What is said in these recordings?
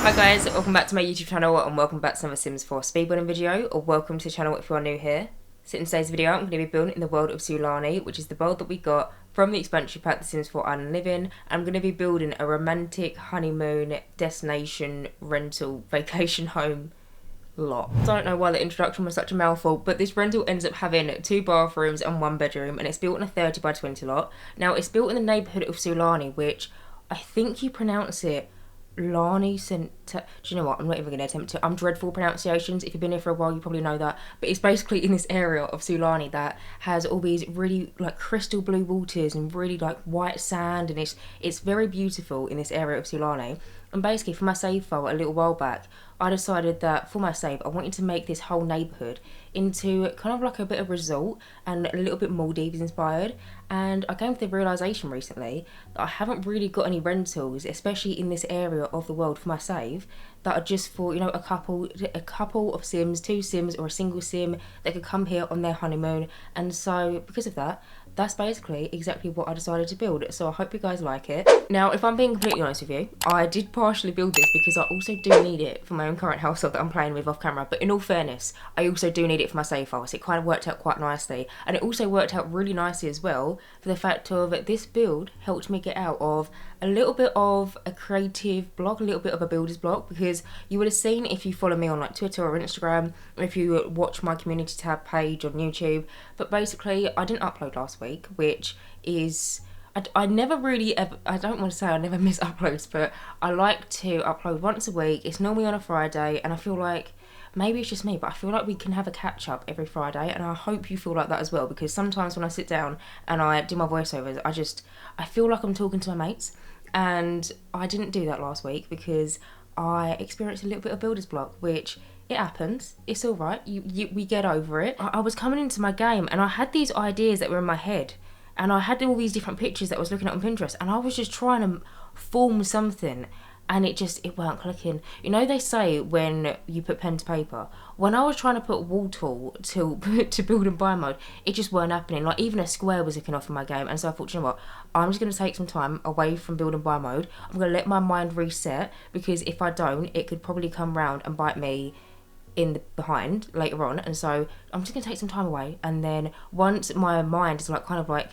Hi guys, welcome back to my YouTube channel and welcome back to another Sims 4 speedrunning video, or welcome to the channel if you are new here. So in today's video I'm going to be building in the world of Sulanih, which is the world that we got from the expansion pack The Sims 4 Island Living. I'm going to be building a romantic honeymoon destination rental vacation home lot. Don't know why the introduction was such a mouthful, but this rental ends up having 2 bathrooms and 1 bedroom, and it's built in a 30 by 20 lot. Now it's built in the neighbourhood of Sulanih, which I think you pronounce it Lani Center. Do you know what? I'm not even going to attempt to. I'm dreadful with pronunciations. If you've been here for a while, you probably know that. But it's basically in this area of Sulanih that has all these really like crystal blue waters and really like white sand, and it's very beautiful in this area of Sulanih. And basically, for my save file a little while back, I decided that for my save, I wanted to make this whole neighbourhood into kind of like a bit of resort and a little bit Maldives inspired. And I came to the realisation recently that I haven't really got any rentals, especially in this area of the world for my save, that are just for, you know, a couple of Sims, 2 Sims or a single Sim that could come here on their honeymoon. And so because of that, that's basically exactly what I decided to build. So I hope you guys like it. Now, if I'm being completely honest with you, I did partially build this because I also do need it for my own current household that I'm playing with off camera. But in all fairness, I also do need it for my save file. So it kind of worked out quite nicely. And it also worked out really nicely as well for the fact of this build helped me get out of a little bit of a creative block, a little bit of a builder's block, because you would have seen if you follow me on like Twitter or Instagram, or if you watch my community tab page on YouTube. But basically, I didn't upload last week, which is, I never really ever, I don't want to say I never miss uploads, but I like to upload once a week. It's normally on a Friday, and I feel like, maybe it's just me, but I feel like we can have a catch up every Friday, and I hope you feel like that as well, because sometimes when I sit down and I do my voiceovers, I feel like I'm talking to my mates, and I didn't do that last week because I experienced a little bit of builder's block, which it happens. It's all right. We get over it. I was coming into my game and I had these ideas that were in my head, and I had all these different pictures that I was looking at on Pinterest, and I was just trying to form something, and it weren't clicking. You know, they say when you put pen to paper, when I was trying to put wall tool to build in buy mode, it just weren't happening. Like even a square was looking off in my game, and so I thought, you know what, I'm just going to take some time away from building buy mode. I'm going to let my mind reset, because if I don't, it could probably come round and bite me in the behind later on. And so I'm just going to take some time away, and then once my mind is like kind of like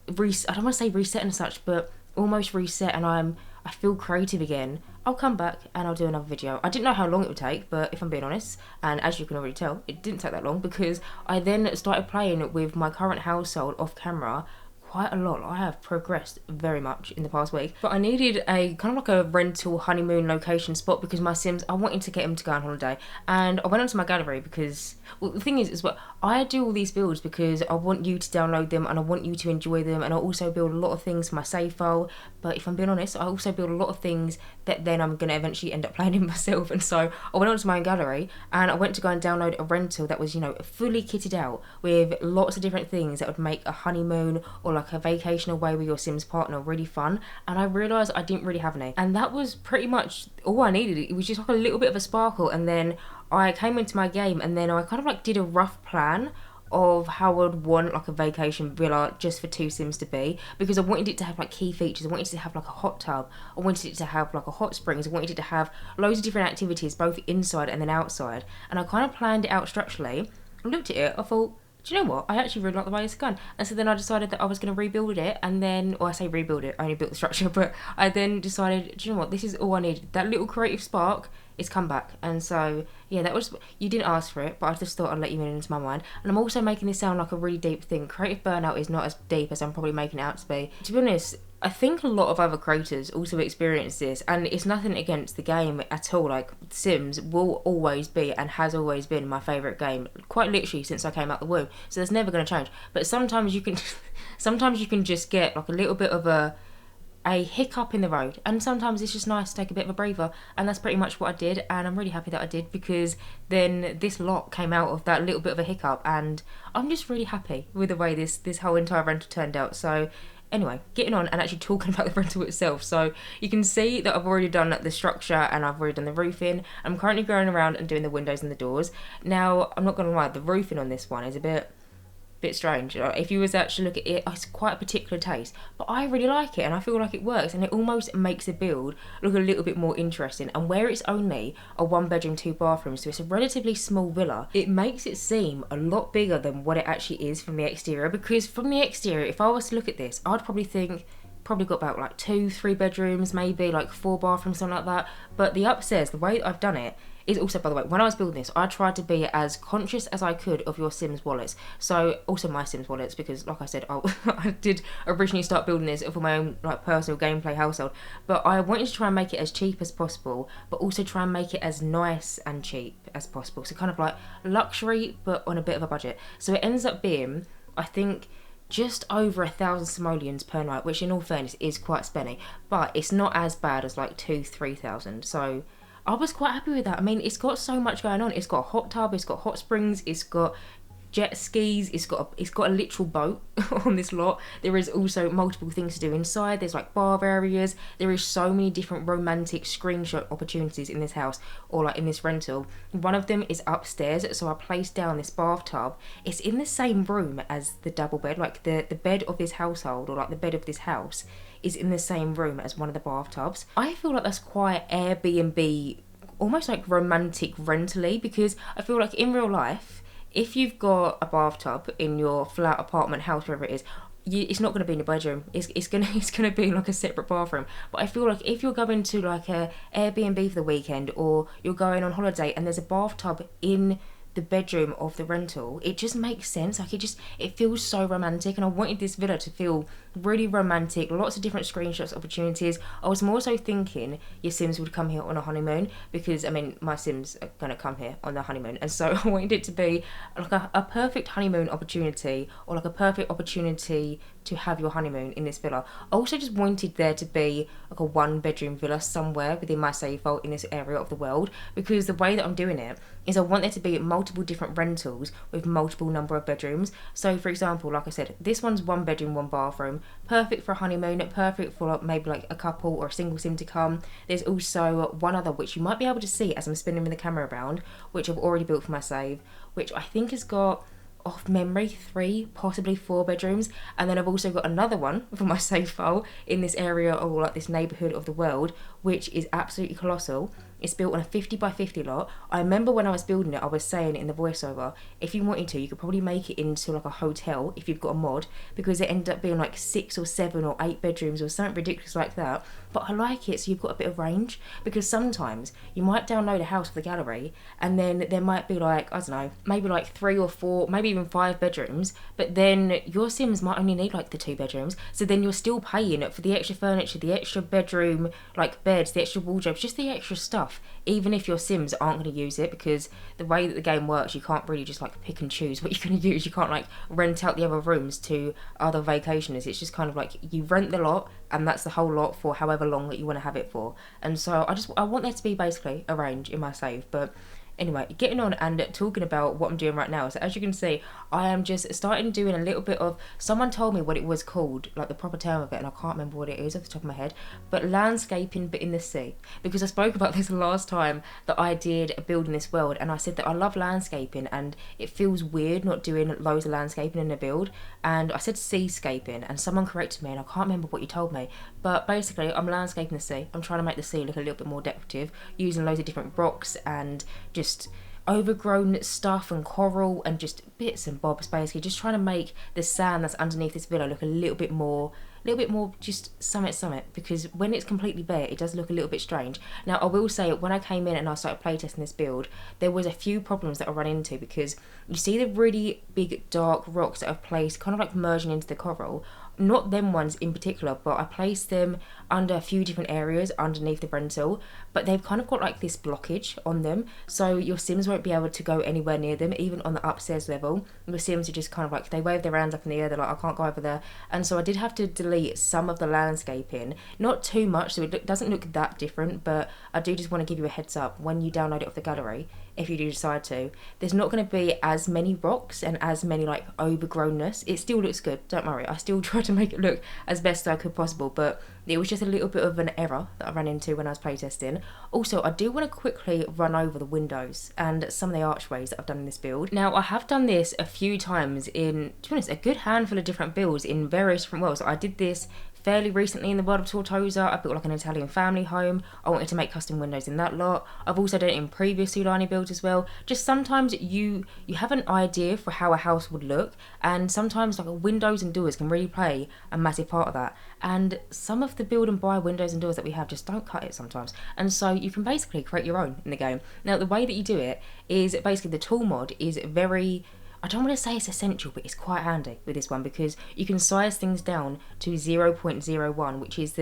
I don't want to say resetting as such, but almost reset, and I feel creative again, I'll come back and I'll do another video. I didn't know how long it would take, but if I'm being honest, and as you can already tell, it didn't take that long, because I then started playing with my current household off camera quite a lot. I have progressed very much in the past week, but I needed a kind of like a rental honeymoon location spot, because my Sims, I wanted to get them to go on holiday, and I went onto my gallery because, well, the thing is well, I do all these builds because I want you to download them and I want you to enjoy them, and I also build a lot of things for my save file. But if I'm being honest, I also build a lot of things that then I'm going to eventually end up playing in myself. And so I went onto my own gallery and I went to go and download a rental that was, you know, fully kitted out with lots of different things that would make a honeymoon or like a vacation away with your Sims partner really fun. And I realised I didn't really have any, and that was pretty much all I needed. It was just like a little bit of a sparkle, and then I came into my game, and then I kind of like did a rough plan of how I would want like a vacation villa just for 2 Sims to be, because I wanted it to have like key features. I wanted it to have like a hot tub, I wanted it to have like a hot springs, I wanted it to have loads of different activities both inside and then outside. And I kind of planned it out structurally. I looked at it, I thought, do you know what, I actually really like the way it's gone. And so then I decided that I was going to rebuild it, and then, or I say rebuild it, I only built the structure, but I then decided, do you know what, this is all I needed. That little creative spark, it's come back. And so yeah, that was, you didn't ask for it, but I just thought I'd let you in into my mind. And I'm also making this sound like a really deep thing. Creative burnout is not as deep as I'm probably making it out to be. To be honest, I think a lot of other creators also experience this, and it's nothing against the game at all. Like, Sims will always be and has always been my favourite game, quite literally since I came out the womb, so that's never going to change. But sometimes you can just get like a little bit of a hiccup in the road, and sometimes it's just nice to take a bit of a breather, and that's pretty much what I did. And I'm really happy that I did, because then this lot came out of that little bit of a hiccup, and I'm just really happy with the way this whole entire rental turned out. So anyway, getting on and actually talking about the rental itself. So you can see that I've already done the structure and I've already done the roofing. I'm currently going around and doing the windows and the doors. Now, I'm not going to lie, the roofing on this one is a bit bit strange. If you was to actually look at it, it's quite a particular taste, but I really like it and I feel like it works, and it almost makes the build look a little bit more interesting. And where it's only a 1-bedroom 2-bathroom, so it's a relatively small villa, it makes it seem a lot bigger than what it actually is from the exterior. Because from the exterior, if I was to look at this, I'd probably think probably got about like 2-3 bedrooms, maybe like 4 bathrooms, something like that. But the upstairs, the way that I've done it is also, by the way, when I was building this, I tried to be as conscious as I could of your Sims wallets. So also my Sims wallets, because like I said, I did originally start building this for my own like personal gameplay household, but I wanted to try and make it as cheap as possible, but also try and make it as nice and cheap as possible. So kind of like luxury, but on a bit of a budget. So it ends up being, I think, just over 1,000 simoleons per night, which in all fairness is quite spenny, but it's not as bad as like 2,000-3,000. So I was quite happy with that. I mean, it's got so much going on. It's got a hot tub, it's got hot springs, it's got jet skis, it's got a literal boat on this lot. There is also multiple things to do inside. There's like bar areas. There is so many different romantic screenshot opportunities in this house, or like in this rental. One of them is upstairs, so I placed down this bathtub. It's in the same room as the double bed, like the bed of this household, or like the bed of this house is in the same room as one of the bathtubs. I feel like that's quite Airbnb, almost like romantic rentally, because I feel like in real life, if you've got a bathtub in your flat, apartment, house, wherever it is, it's not going to be in your bedroom. It's gonna be like a separate bathroom. But I feel like if you're going to like a Airbnb for the weekend, or you're going on holiday and there's a bathtub in the bedroom of the rental, it just makes sense. Like it feels so romantic, and I wanted this villa to feel really romantic. Lots of different screenshots opportunities. I was more so thinking your Sims would come here on a honeymoon, because I mean my Sims are gonna come here on their honeymoon, and so I wanted it to be like a perfect honeymoon opportunity, or like a perfect opportunity to have your honeymoon in this villa. I also just wanted there to be like a 1-bedroom villa somewhere within my save vault in this area of the world, because the way that I'm doing it is I want there to be multiple different rentals with multiple number of bedrooms. So for example, like I said, this one's 1 bedroom, 1 bathroom, perfect for a honeymoon, perfect for maybe like a couple or a single Sim to come. There's also one other which you might be able to see as I'm spinning the camera around, which I've already built for my save, which I think has got, off memory, 3, possibly 4 bedrooms. And then I've also got another one for my save file in this area, or like this neighbourhood of the world, which is absolutely colossal. It's built on a 50 by 50 lot. I remember when I was building it, I was saying in the voiceover, if you wanted to, you could probably make it into like a hotel if you've got a mod, because it ended up being like 6 or 7 or 8 bedrooms or something ridiculous like that. But I like it so you've got a bit of range, because sometimes you might download a house for the gallery and then there might be like, I don't know, maybe like 3 or 4, maybe even 5 bedrooms, but then your Sims might only need like the 2 bedrooms, so then you're still paying for the extra furniture, the extra bedroom like beds, the extra wardrobes, just the extra stuff, even if your Sims aren't going to use it. Because the way that the game works, you can't really just like pick and choose what you're going to use. You can't like rent out the other rooms to other vacationers. It's just kind of like you rent the lot, and that's the whole lot for however long that you want to have it for. And so I want there to be basically a range in my save. But anyway, getting on and talking about what I'm doing right now. So as you can see, I am just starting doing a little bit of, someone told me what it was called, like the proper term of it, and I can't remember what it is off the top of my head, but landscaping but in the sea. Because I spoke about this last time that I did a build in this world, and I said that I love landscaping and it feels weird not doing loads of landscaping in a build, and I said seascaping, and someone corrected me and I can't remember what you told me, but basically I'm landscaping the sea. I'm trying to make the sea look a little bit more decorative, using loads of different rocks and just overgrown stuff and coral and just bits and bobs, basically just trying to make the sand that's underneath this villa look a little bit more just summit, because when it's completely bare it does look a little bit strange. Now I will say, when I came in and I started playtesting this build, there was a few problems that I ran into, because you see the really big dark rocks that I've placed kind of like merging into the coral. Not them ones in particular, but I placed them under a few different areas underneath the rental, but they've kind of got like this blockage on them, so your Sims won't be able to go anywhere near them, even on the upstairs level. Your Sims are just kind of like, they wave their hands up in the air, they're like, I can't go over there. And so I did have to delete some of the landscaping, not too much, so it doesn't look that different, but I do just want to give you a heads up, when you download it off the gallery, if you do decide to, there's not going to be as many rocks and as many like overgrownness. It still looks good, don't worry. I still try to make it look as best I could possible, but it was just a little bit of an error that I ran into when I was playtesting. Also, I do want to quickly run over the windows and some of the archways that I've done in this build. Now, I have done this a few times in, to be honest, a good handful of different builds in various different worlds. I did this fairly recently in the world of Tortosa. I built like an Italian family home. I wanted to make custom windows in that lot. I've also done it in previous Sulanih builds as well. Just sometimes you have an idea for how a house would look, and sometimes like windows and doors can really play a massive part of that. And some of the build and buy windows and doors that we have just don't cut it sometimes. And so you can basically create your own in the game. Now, the way that you do it is basically the tool mod is very, I don't want to say it's essential, but it's quite handy with this one because you can size things down to 0.01, which is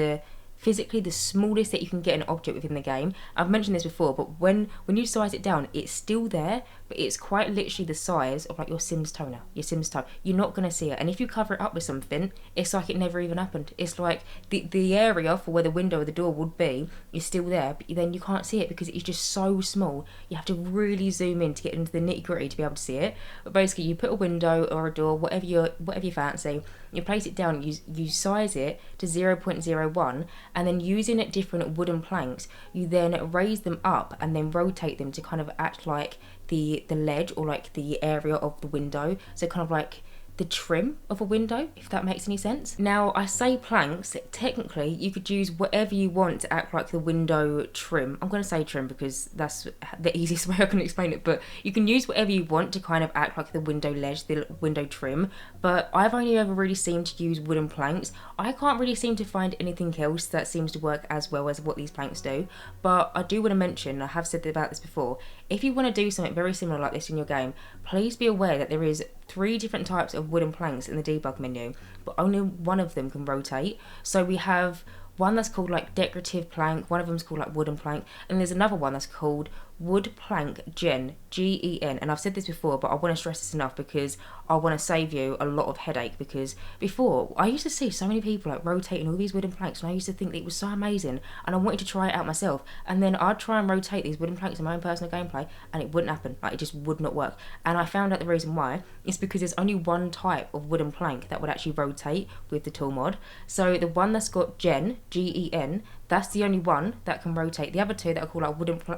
physically the smallest that you can get an object within the game. I've mentioned this before, but when you size it down, it's still there, but it's quite literally the size of like your Sims toner, your Sims toe. You're not going to see it. And if you cover it up with something, it's like it never even happened. It's like the area for where the window or the door would be is still there, but then you can't see it because it's just so small. You have to really zoom in to get into the nitty gritty to be able to see it. But basically, you put a window or a door, whatever you fancy, you place it down, you size it to 0.01, and then using different wooden planks, you then raise them up and then rotate them to kind of act like the ledge or like the area of the window. So kind of like the trim of a window, if that makes any sense. Now, I say planks, technically you could use whatever you want to act like the window trim. I'm going to say trim because that's the easiest way I can explain it, but you can use whatever you want to kind of act like the window ledge, the window trim, but I've only ever really seemed to use wooden planks. I can't really seem to find anything else that seems to work as well as what these planks do, but I do want to mention, I have said about this before, if you want to do something very similar like this in your game, please be aware that there is 3 different types of wooden planks in the debug menu, but only one of them can rotate. So we have one that's called like decorative plank, one of them's called like wooden plank, and there's another one that's called wood plank gen, Gen. And I've said this before, but I want to stress this enough because I want to save you a lot of headache, because before I used to see so many people like rotating all these wooden planks, and I used to think that it was so amazing and I wanted to try it out myself, and then I'd try and rotate these wooden planks in my own personal gameplay and it wouldn't happen. Like, it just would not work. And I found out the reason why is because there's only one type of wooden plank that would actually rotate with the tool mod. So the one that's got Gen, that's the only one that can rotate. The other two that are called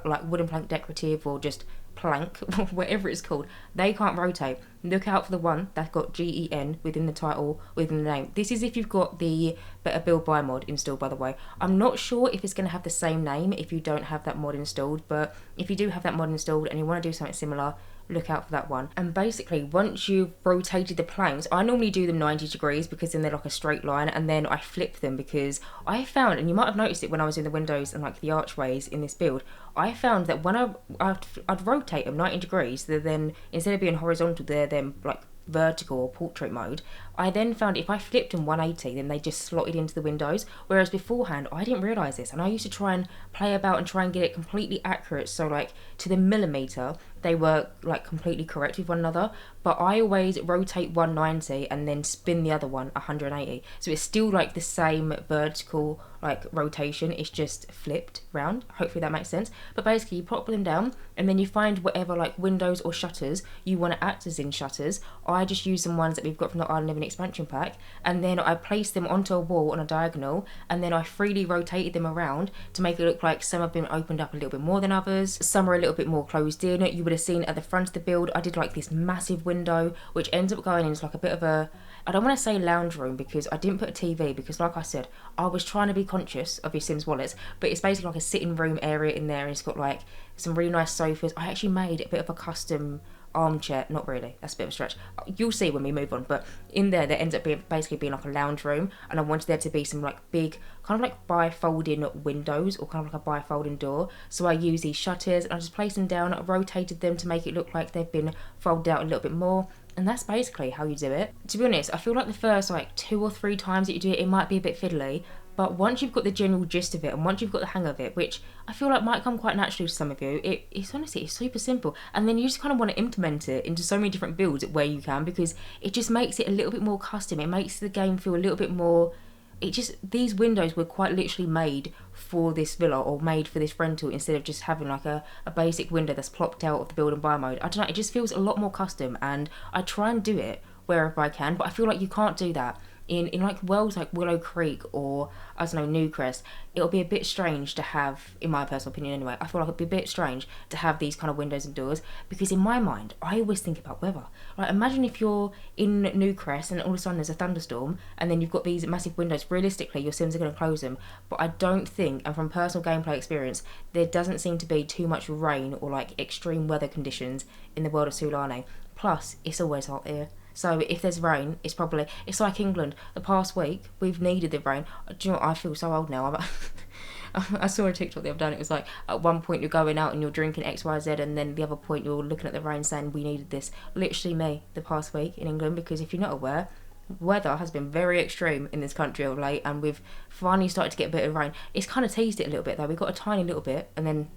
like wooden plank decorative or just plank, whatever it's called, they can't rotate. Look out for the one that's got Gen within the title, within the name. This is if you've got the Better Build Buy mod installed, by the way. I'm not sure if it's going to have the same name if you don't have that mod installed, but if you do have that mod installed and you want to do something similar, look out for that one. And basically, once you've rotated the planks, I normally do them 90 degrees because then they're like a straight line, and then I flip them because I found, and you might have noticed it when I was in the windows and like the archways in this build, I found that when I'd rotate them 90 degrees, then instead of being horizontal, they're then like vertical or portrait mode. I then found if I flipped them 180, then they just slotted into the windows, whereas beforehand I didn't realise this, and I used to try and play about and try and get it completely accurate, so like to the millimetre they were like completely correct with one another, but I always rotate 190 and then spin the other one 180, so it's still like the same vertical like rotation, it's just flipped round. Hopefully that makes sense. But basically you pop them down and then you find whatever like windows or shutters you want to act as in shutters. I just use some ones that we've got from the Island Living expansion pack, and then I place them onto a wall on a diagonal, and then I freely rotated them around to make it look like some have been opened up a little bit more than others, some are a little bit more closed in. You would have seen at the front of the build I did like this massive window which ends up going into like a bit of a, I don't want to say lounge room because I didn't put a TV, because like I said, I was trying to be conscious of your Sims wallets, but it's basically like a sitting room area in there, and it's got like some really nice sofas. I actually made a bit of a custom armchair, not really, that's a bit of a stretch, you'll see when we move on, but in there ends up basically being like a lounge room, and I wanted there to be some like big kind of like bi-folding windows or kind of like a bi-folding door. So I use these shutters and I just placed them down, I rotated them to make it look like they've been folded out a little bit more, and that's basically how you do it. To be honest, I feel like the first like 2 or 3 times that you do it, it might be a bit fiddly, but once you've got the general gist of it and once you've got the hang of it, which I feel like might come quite naturally to some of you, it's honestly, it's super simple. And then you just kind of want to implement it into so many different builds where you can, because it just makes it a little bit more custom. It makes the game feel a little bit more, these windows were quite literally made for this villa or made for this rental instead of just having like a basic window that's plopped out of the build and buy mode. I don't know, it just feels a lot more custom, and I try and do it wherever I can, but I feel like you can't do that in like wells like Willow Creek or I don't know, Newcrest. It'll be a bit strange to have, in my personal opinion anyway, I feel like it'd be a bit strange to have these kind of windows and doors, because in my mind I always think about weather. Like, imagine if you're in Newcrest and all of a sudden there's a thunderstorm and then you've got these massive windows. Realistically, your Sims are going to close them, but I don't think, and from personal gameplay experience, there doesn't seem to be too much rain or like extreme weather conditions in the world of Sulanih. Plus, it's always hot here. So if there's rain, it's like England. The past week, we've needed the rain. Do you know what? I feel so old now. I saw a TikTok the other day and it was like, at one point you're going out and you're drinking XYZ, and then the other point you're looking at the rain saying we needed this. Literally me the past week in England, because if you're not aware, weather has been very extreme in this country of late, and we've finally started to get a bit of rain. It's kind of teased it a little bit though. We got a tiny little bit, and then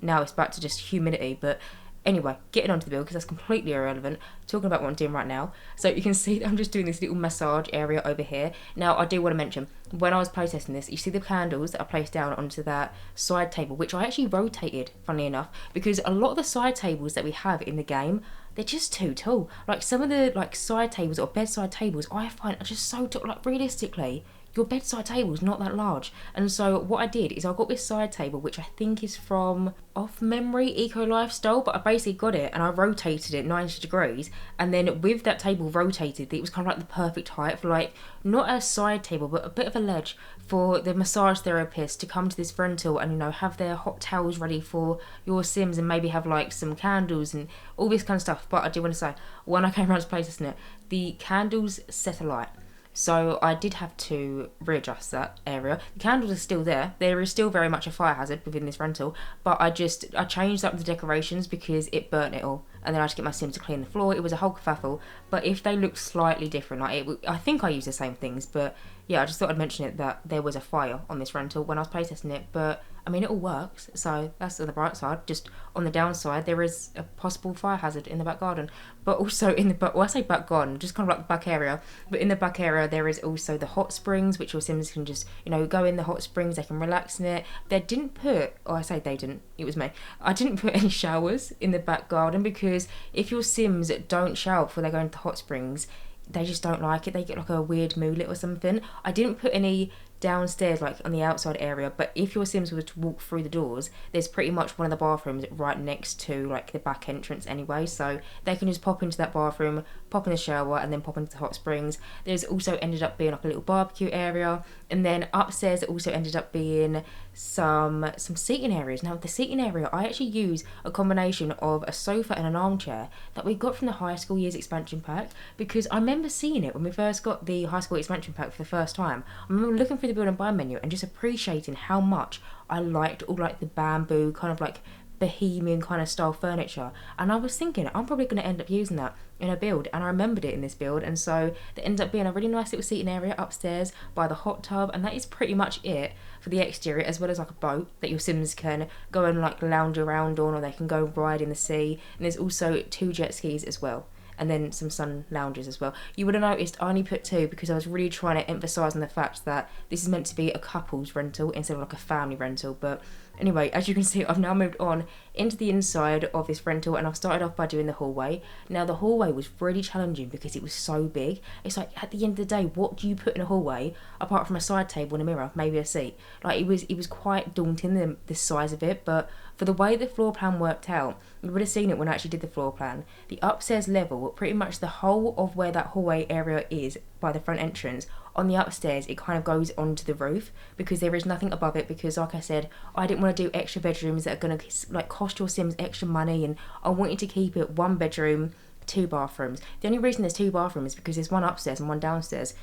now it's back to just humidity. But anyway, getting onto the build, because that's completely irrelevant, talking about what I'm doing right now. So you can see that I'm just doing this little massage area over here. Now, I do want to mention, when I was playtesting this, you see the candles that I placed down onto that side table, which I actually rotated, funnily enough, because a lot of the side tables that we have in the game, they're just too tall. Like, some of the like side tables or bedside tables, I find are just so tall. Like, realistically, your bedside table is not that large. And so what I did is I got this side table, which I think is from, off memory, Eco Lifestyle, but I basically got it and I rotated it 90 degrees, and then with that table rotated, it was kind of like the perfect height for, like, not a side table but a bit of a ledge for the massage therapist to come to this rental and, you know, have their hot towels ready for your Sims, and maybe have like some candles and all this kind of stuff. But I do want to say, when I came around to playtesting it, the candles set alight. So I did have to readjust that area. The candles are still there. There is still very much a fire hazard within this rental, but I changed up the decorations because it burnt it all. And then I had to get my Sim to clean the floor. It was a whole kerfuffle. But if they look slightly different, like I think I used the same things, but yeah, I just thought I'd mention it, that there was a fire on this rental when I was playtesting it. But I mean, it all works, so that's on the bright side. Just on the downside, there is a possible fire hazard in the back garden, but also in the back, well, I say back garden, just kind of like the back area, but in the back area there is also the hot springs, which your Sims can just, you know, go in the hot springs, they can relax in it. They didn't put, or I say they didn't, it was me, I didn't put any showers in the back garden, because if your Sims don't shower before they go into the hot springs, they just don't like it. They get like a weird moodlet or something. I didn't put any downstairs, like on the outside area, but if your Sims were to walk through the doors, there's pretty much one of the bathrooms right next to like the back entrance anyway, so they can just pop into that bathroom, pop in the shower, and then pop into the hot springs. There's also ended up being like a little barbecue area, and then upstairs it also ended up being some seating areas. Now the seating area, I actually use a combination of a sofa and an armchair that we got from the high school years expansion pack, because I remember seeing it when we first got the high school expansion pack for the first time. I remember looking through the build and buy menu and just appreciating how much I liked all like the bamboo kind of like bohemian kind of style furniture, and I was thinking I'm probably going to end up using that in a build, and I remembered it in this build, and so there ended up being a really nice little seating area upstairs by the hot tub, and that is pretty much it for the exterior, as well as like a boat that your Sims can go and like lounge around on, or they can go ride in the sea, and there's also 2 jet skis as well, and then some sun lounges as well. You would have noticed I only put 2 because I was really trying to emphasise on the fact that this is meant to be a couple's rental instead of like a family rental. But anyway, as you can see, I've now moved on into the inside of this rental, and I've started off by doing the hallway. Now the hallway was really challenging because it was so big. It's like, at the end of the day, what do you put in a hallway apart from a side table and a mirror, maybe a seat? Like, it was quite daunting, the size of it, but for the way the floor plan worked out, you would have seen it when I actually did the floor plan. The upstairs level, pretty much the whole of where that hallway area is by the front entrance, on the upstairs it kind of goes onto the roof because there is nothing above it, because like I said, I didn't want to do extra bedrooms that are going to like cost your Sims extra money, and I wanted to keep it 1 bedroom, 2 bathrooms. The only reason there's 2 bathrooms is because there's one upstairs and one downstairs,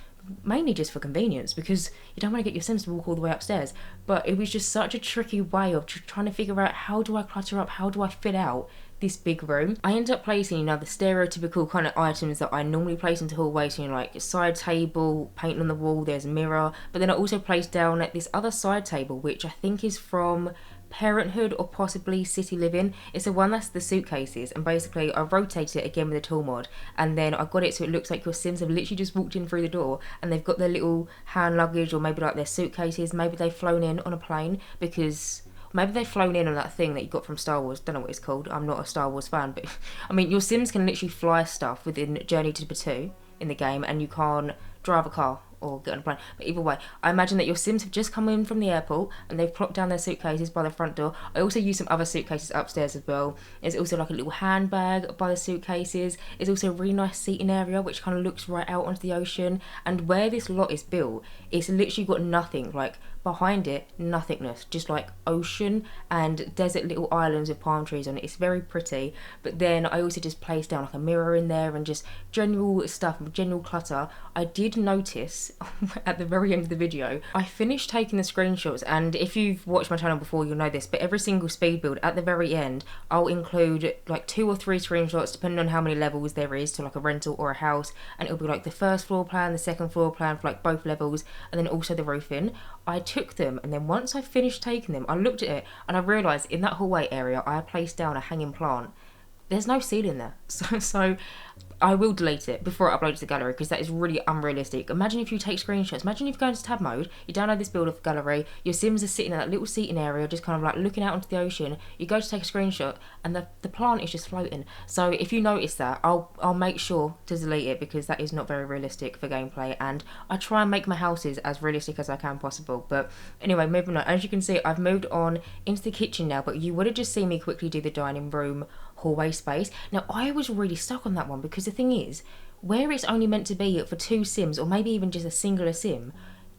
mainly just for convenience, because you don't want to get your Sims to walk all the way upstairs. But it was just such a tricky way of trying to figure out, how do I clutter up, how do I fit out this big room. I ended up placing, you know, the stereotypical kind of items that I normally place into hallways, you know, like a side table, paint on the wall, there's a mirror, but then I also placed down this other side table, which I think is from Parenthood or possibly City Living. It's the one that's the suitcases, and basically I rotated it again with a tool mod, and then I got it so it looks like your Sims have literally just walked in through the door and they've got their little hand luggage, or maybe like their suitcases, maybe they've flown in on a plane, because maybe they've flown in on that thing that you got from Star Wars. Don't know what it's called. I'm not a Star Wars fan, but I mean, your Sims can literally fly stuff within Journey to Batuu in the game, and you can't drive a car or get on a plane. But either way, I imagine that your Sims have just come in from the airport and they've plopped down their suitcases by the front door. I also use some other suitcases upstairs as well. There's also like a little handbag by the suitcases. There's also a really nice seating area which kind of looks right out onto the ocean. And where this lot is built, it's literally got nothing. Like behind it, nothingness, just like ocean and desert little islands with palm trees on it. It's very pretty. But then I also just placed down like a mirror in there and just general stuff, general clutter. I did notice at the very end of the video, I finished taking the screenshots, and if you've watched my channel before you'll know this, but every single speed build at the very end I'll include like 2 or 3 screenshots depending on how many levels there is to like a rental or a house, and it'll be like the first floor plan, the second floor plan for like both levels, and then also the roofing. I took them, and then once I finished taking them I looked at it and I realised in that hallway area I had placed down a hanging plant. There's no ceiling there, so I will delete it before I upload it to the gallery, because that is really unrealistic. Imagine if you take screenshots. Imagine if you go into tab mode, you download this build of gallery, your Sims are sitting in that little seating area just kind of like looking out onto the ocean, you go to take a screenshot and the plant is just floating. So if you notice that, I'll make sure to delete it, because that is not very realistic for gameplay, and I try and make my houses as realistic as I can possible. But anyway, moving on. As you can see, I've moved on into the kitchen now, but you would have just seen me quickly do the dining room hallway space. Now I was really stuck on that one, because the thing is, where it's only meant to be for 2 Sims, or maybe even just a singular Sim,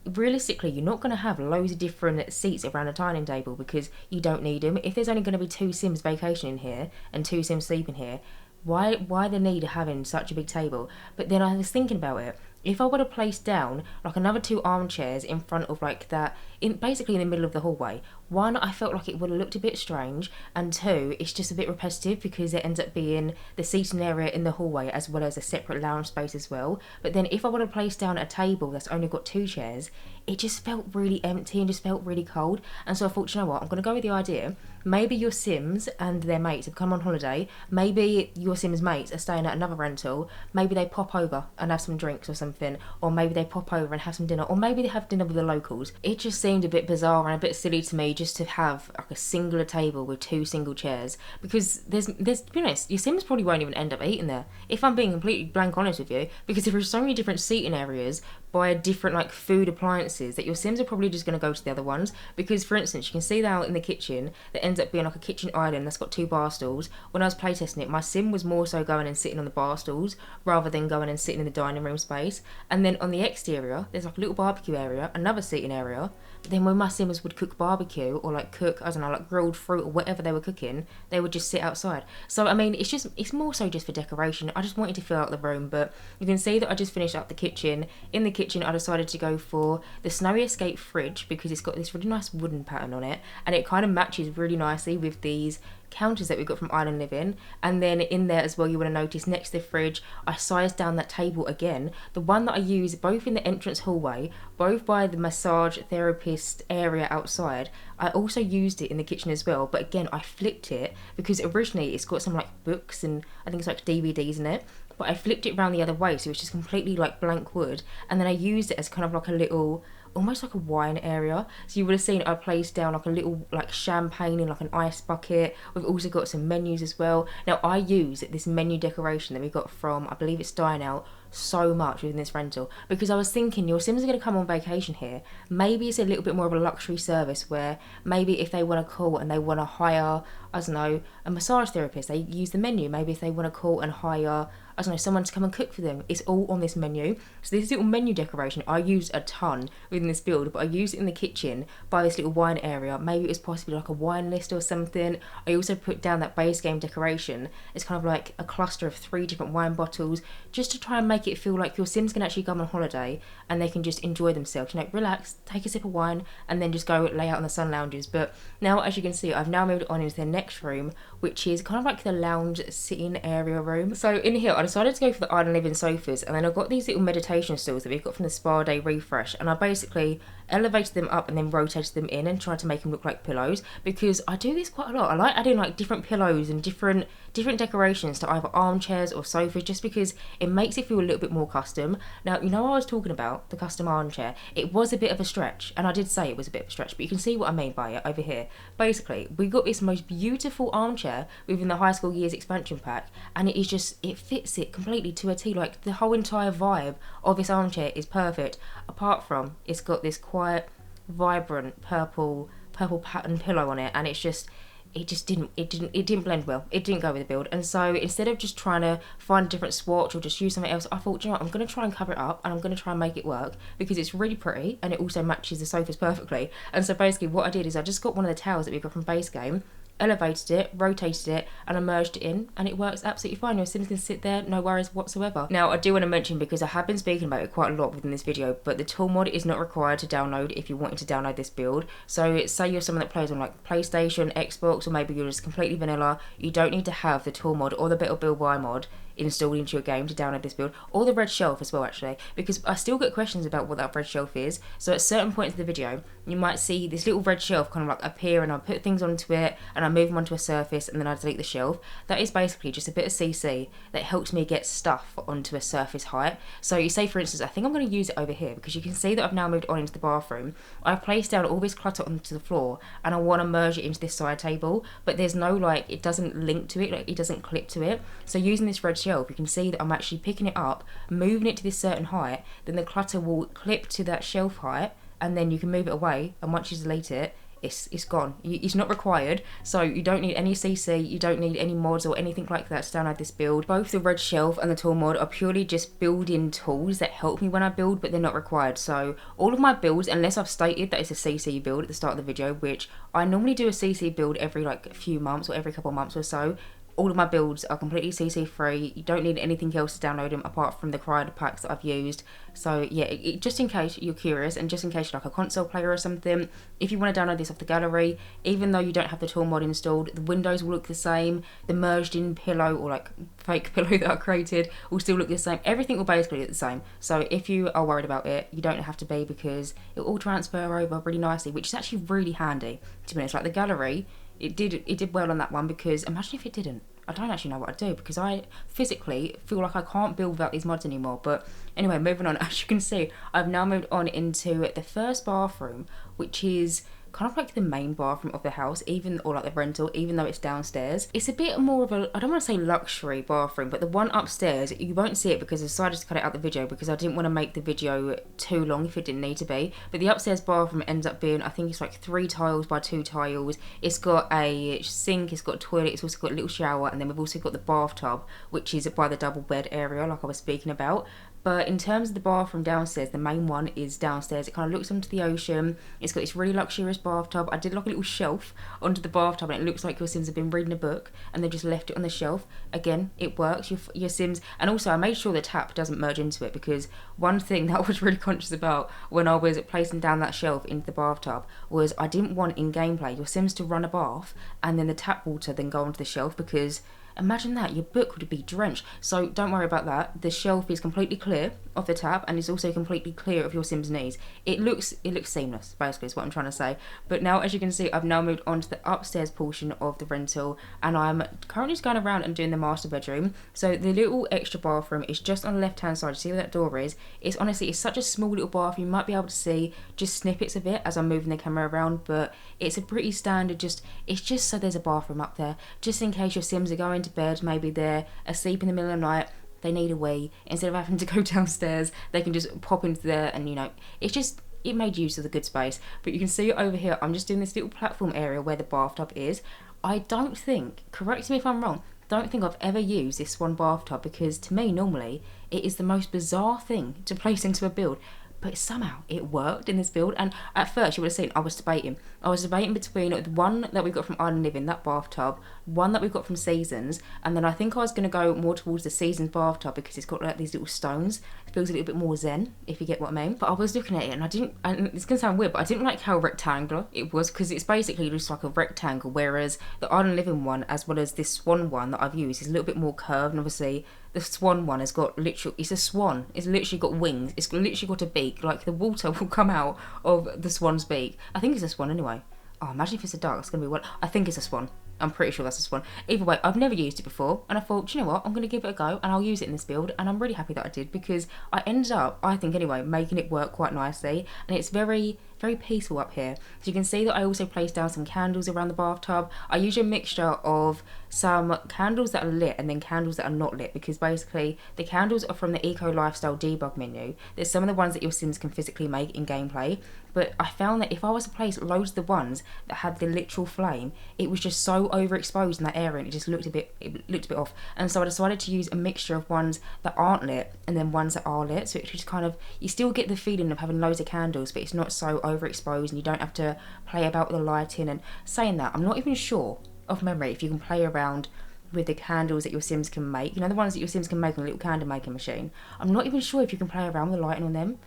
realistically you're not going to have loads of different seats around a dining table, because you don't need them. If there's only going to be 2 Sims vacationing here and 2 Sims sleeping here, why the need of having such a big table? But then I was thinking about it. If I would have placed down like another 2 armchairs in front of like that, basically in the middle of the hallway, 1, I felt like it would have looked a bit strange, and 2, it's just a bit repetitive because it ends up being the seating area in the hallway as well as a separate lounge space as well. But then if I would have placed down a table that's only got 2 chairs, it just felt really empty and just felt really cold. And so I thought, you know what, I'm going to go with the idea, maybe your Sims and their mates have come on holiday, maybe your Sims mates are staying at another rental, maybe they pop over and have some drinks or something, or maybe they pop over and have some dinner, or maybe they have dinner with the locals. It just seemed a bit bizarre and a bit silly to me just to have like a singular table with 2 single chairs, because there's to be honest, your Sims probably won't even end up eating there, if I'm being completely blank honest with you, because there are so many different seating areas by different like food appliances that your Sims are probably just going to go to the other ones. Because for instance, you can see that out in the kitchen that ends up being like a kitchen island that's got 2 bar stools. When I was playtesting it, my Sim was more so going and sitting on the bar stools rather than going and sitting in the dining room space. And then on the exterior there's like a little barbecue area, another seating area, but then when my Sims would cook barbecue or like cook, I don't know, like grilled fruit or whatever they were cooking, they would just sit outside. So I mean, it's more so just for decoration. I just wanted to fill out the room. But you can see that I just finished up the kitchen. In the kitchen I decided to go for the Snowy Escape fridge because it's got this really nice wooden pattern on it, and it kind of matches really nicely with these counters that we got from Island Living. And then in there as well, you want to notice next to the fridge I sized down that table again, the one that I use both in the entrance hallway, both by the massage therapist area outside. I also used it in the kitchen as well, but again I flipped it because originally it's got some like books and I think it's like DVDs in it, but I flipped it around the other way so it's just completely like blank wood, and then I used it as kind of like a little, almost like a wine area. So you would have seen I placed down like a little like champagne in like an ice bucket. We've also got some menus as well. Now I use this menu decoration that we got from, I believe it's Dine Out, so much within this rental, because I was thinking your Sims are going to come on vacation here, maybe it's a little bit more of a luxury service where maybe if they want to call and they want to hire, I don't know, a massage therapist, they use the menu. Maybe if they want to call and hire, I don't know, someone to come and cook for them, it's all on this menu. So this little menu decoration I used a ton within this build, but I used it in the kitchen by this little wine area. Maybe it was possibly like a wine list or something. I also put down that base game decoration. It's kind of like a cluster of 3 different wine bottles, just to try and make it feel like your Sims can actually come on holiday and they can just enjoy themselves, you know, relax, take a sip of wine and then just go lay out on the sun lounges. But now, as you can see, I've now moved on into the next room, which is kind of like the lounge sitting area room. So in here I decided to go for the Island Living sofas, and then I've got these little meditation stools that we got from the Spa Day refresh, and I basically elevated them up and then rotated them in and tried to make them look like pillows, because I do this quite a lot. I like adding like different pillows and different decorations to either armchairs or sofas, just because it makes it feel a little bit more custom. Now, you know what I was talking about, the custom armchair? It was a bit of a stretch, and I did say it was a bit of a stretch, but you can see what I mean by it over here. Basically, we got this most beautiful armchair within the high school years expansion pack, and it is just, it fits it completely to a T. Like, the whole entire vibe of this armchair is perfect, apart from it's got this quite vibrant purple pattern pillow on it, and it's just, it didn't blend well. It didn't go with the build. And so instead of just trying to find a different swatch or just use something else, I thought, you know what, I'm going to try and cover it up, and I'm going to try and make it work, because it's really pretty and it also matches the sofas perfectly. And so basically what I did is I just got one of the towels that we got from Base Game, elevated it, rotated it, and I merged it in, and it works absolutely fine. Your Sims can sit there, no worries whatsoever. Now, I do want to mention, because I have been speaking about it quite a lot within this video, but the tool mod is not required to download if you're wanting to download this build. So say you're someone that plays on like PlayStation, Xbox, or maybe you're just completely vanilla, you don't need to have the tool mod or the Better Build By mod installed into your game to download this build, or the red shelf as well, actually, because I still get questions about what that red shelf is. So at certain points in the video you might see this little red shelf kind of like appear, and I put things onto it and I move them onto a surface and then I delete the shelf. That is basically just a bit of CC that helps me get stuff onto a surface height. So you say, for instance, I think I'm going to use it over here, because you can see that I've now moved on into the bathroom. I've placed down all this clutter onto the floor and I want to merge it into this side table, but there's no, like, it doesn't link to it, like it doesn't clip to it. So using this red shelf, you can see that I'm actually picking it up, moving it to this certain height, then the clutter will clip to that shelf height, and then you can move it away, and once you delete it, it's gone. It's not required, so you don't need any CC, you don't need any mods or anything like that to download this build. Both the red shelf and the tool mod are purely just build-in tools that help me when I build, but they're not required. So all of my builds, unless I've stated that it's a CC build at the start of the video, which I normally do a CC build every like few months or every couple of months or so, all of my builds are completely CC free. You don't need anything else to download them apart from the creator packs that I've used. So yeah, just in case you're curious, and just in case you're like a console player or something, if you want to download this off the gallery, even though you don't have the tool mod installed, the windows will look the same. The merged in pillow, or like fake pillow that I created, will still look the same. Everything will basically look the same. So if you are worried about it, you don't have to be, because it will all transfer over really nicely, which is actually really handy, to be honest. Like the gallery, it did well on that one, because imagine if it didn't. I don't actually know what I'd do, because I physically feel like I can't build without these mods anymore. But anyway, moving on, as you can see, I've now moved on into the first bathroom, which is kind of like the main bathroom of the house, or like the rental, even though it's downstairs. It's a bit more of a, I don't want to say luxury bathroom, but the one upstairs, you won't see it because I decided to cut it out the video, because I didn't want to make the video too long if it didn't need to be. But the upstairs bathroom ends up being, I think it's like 3 tiles by 2 tiles. It's got a sink, it's got a toilet, it's also got a little shower, and then we've also got the bathtub, which is by the double bed area like I was speaking about. But in terms of the bathroom downstairs, the main one is downstairs. It kind of looks onto the ocean. It's got this really luxurious bathtub. I did like a little shelf onto the bathtub, and it looks like your Sims have been reading a book and they just left it on the shelf. Again, it works. Your Sims, and also I made sure the tap doesn't merge into it, because one thing that I was really conscious about when I was placing down that shelf into the bathtub was I didn't want in gameplay your Sims to run a bath and then the tap water then go onto the shelf, because imagine that, your book would be drenched. So don't worry about that. The shelf is completely clear of the tap, and it's also completely clear of your Sim's knees. It looks seamless, basically, is what I'm trying to say. But now, as you can see, I've now moved on to the upstairs portion of the rental, and I'm currently just going around and doing the master bedroom. So the little extra bathroom is just on the left hand side. See where that door is? It's honestly, it's such a small little bathroom. You might be able to see just snippets of it as I'm moving the camera around, but it's a pretty standard, it's just so there's a bathroom up there, just in case your Sims are going to bed, maybe they're asleep in the middle of the night, they need a wee, instead of having to go downstairs, they can just pop into there, and you know, it made use of the good space. But you can see over here, I'm just doing this little platform area where the bathtub is. I don't think, correct me if I'm wrong, don't think I've ever used this one bathtub, because to me normally it is the most bizarre thing to place into a build. But somehow it worked in this build, and at first you would have seen I was debating between the one that we got from Dine Living, that bathtub, one that we got from Seasons, and then I think I was going to go more towards the Seasons bathtub, because it's got like these little stones to feels a little bit more zen, if you get what I mean. But I was looking at it and and it's gonna sound weird, but I didn't like how rectangular it was, because it's basically just like a rectangle, whereas the Island Living one, as well as this swan one that I've used, is a little bit more curved. And obviously the swan one has got it's a swan. It's literally got wings. It's literally got a beak. Like the water will come out of the swan's beak. I think it's a swan anyway. Oh, imagine if it's a duck. It's going to be what? I think it's a swan. I'm pretty sure that's a swan. Either way, I've never used it before, and I thought, do you know what? I'm going to give it a go, and I'll use it in this build, and I'm really happy that I did, because I ended up, I think anyway, making it work quite nicely, and it's very, very peaceful up here. So you can see that I also placed down some candles around the bathtub. I use a mixture of some candles that are lit and then candles that are not lit, because basically the candles are from the Eco Lifestyle debug menu. There's some of the ones that your Sims can physically make in gameplay, but I found that if I was to place loads of the ones that had the literal flame, it was just so overexposed in that area, and it just looked a bit off. And so I decided to use a mixture of ones that aren't lit and then ones that are lit, so it just kind of, you still get the feeling of having loads of candles, but it's not so overexposed, and you don't have to play about with the lighting. And saying that, I'm not even sure off memory if you can play around with the candles that your Sims can make, you know, the ones that your Sims can make on a little candle making machine. I'm not even sure if you can play around with the lighting on them.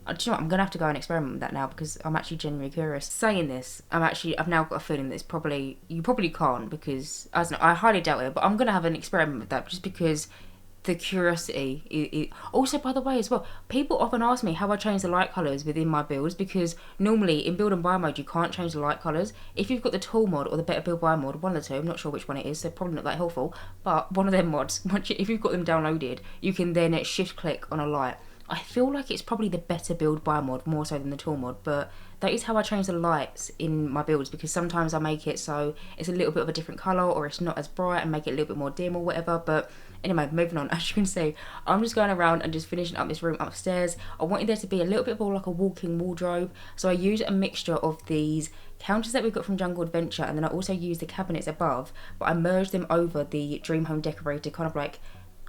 Do you know what? I'm gonna have to go and experiment with that now, because I'm actually genuinely curious. Saying this, I've now got a feeling that you probably can't, because I highly doubt it, but I'm gonna have an experiment with that, just because the curiosity. Also, by the way, as well, people often ask me how I change the light colours within my builds, because normally in build and buy mode you can't change the light colours. If you've got the tool mod or the better build buy mod, one of the two, I'm not sure which one it is, so probably not that helpful, but one of them mods, if you've got them downloaded, you can then shift click on a light. I feel like it's probably the better build buy mod, more so than the tool mod, but that is how I change the lights in my builds, because sometimes I make it so it's a little bit of a different colour, or it's not as bright, and make it a little bit more dim or whatever. But anyway, moving on. As you can see, I'm just going around and just finishing up this room upstairs. I wanted there to be a little bit more like a walk-in wardrobe, so I used a mixture of these counters that we got from Jungle Adventure, and then I also used the cabinets above, but I merged them over the Dream Home Decorator kind of like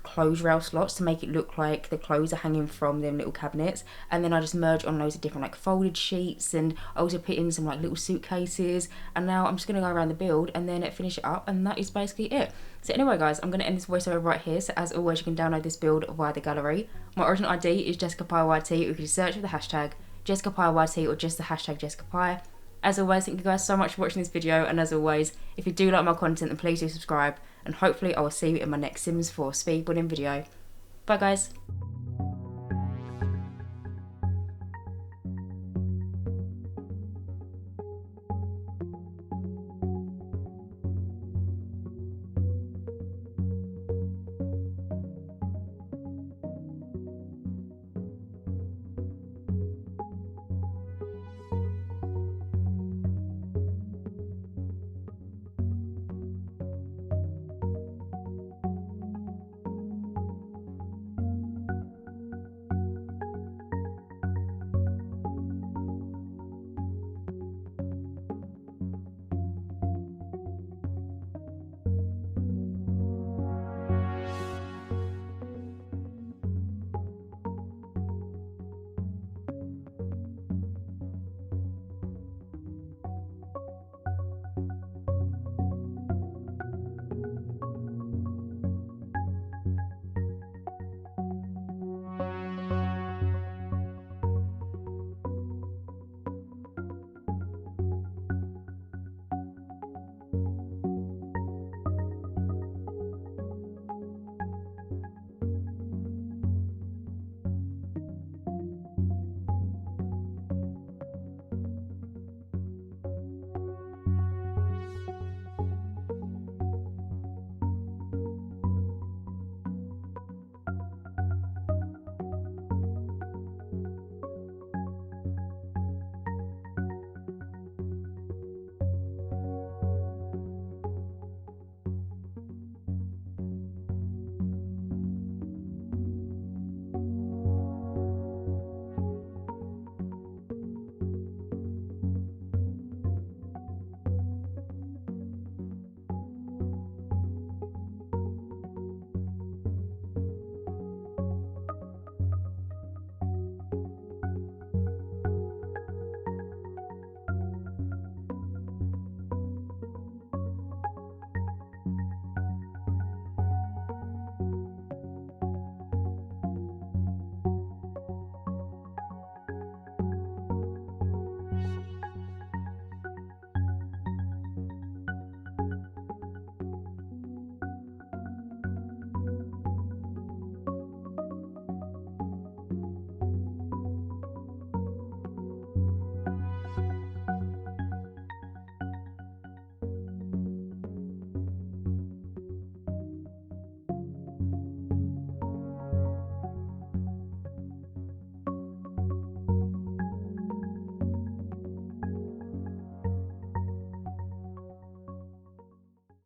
clothes rail slots to make it look like the clothes are hanging from them little cabinets. And then I just merged on loads of different like folded sheets, and I also put in some like little suitcases. And now I'm just going to go around the build and then finish it up, and that is basically it. So anyway guys, I'm going to end this voiceover right here. So as always, you can download this build via the gallery. My original ID is Jessicapie, or you can search for the hashtag Jessicapie or just the hashtag Jessicapie. As always, thank you guys so much for watching this video, and as always, if you do like my content, then please do subscribe, and hopefully I will see you in my next Sims 4 speedbuilding video. Bye guys.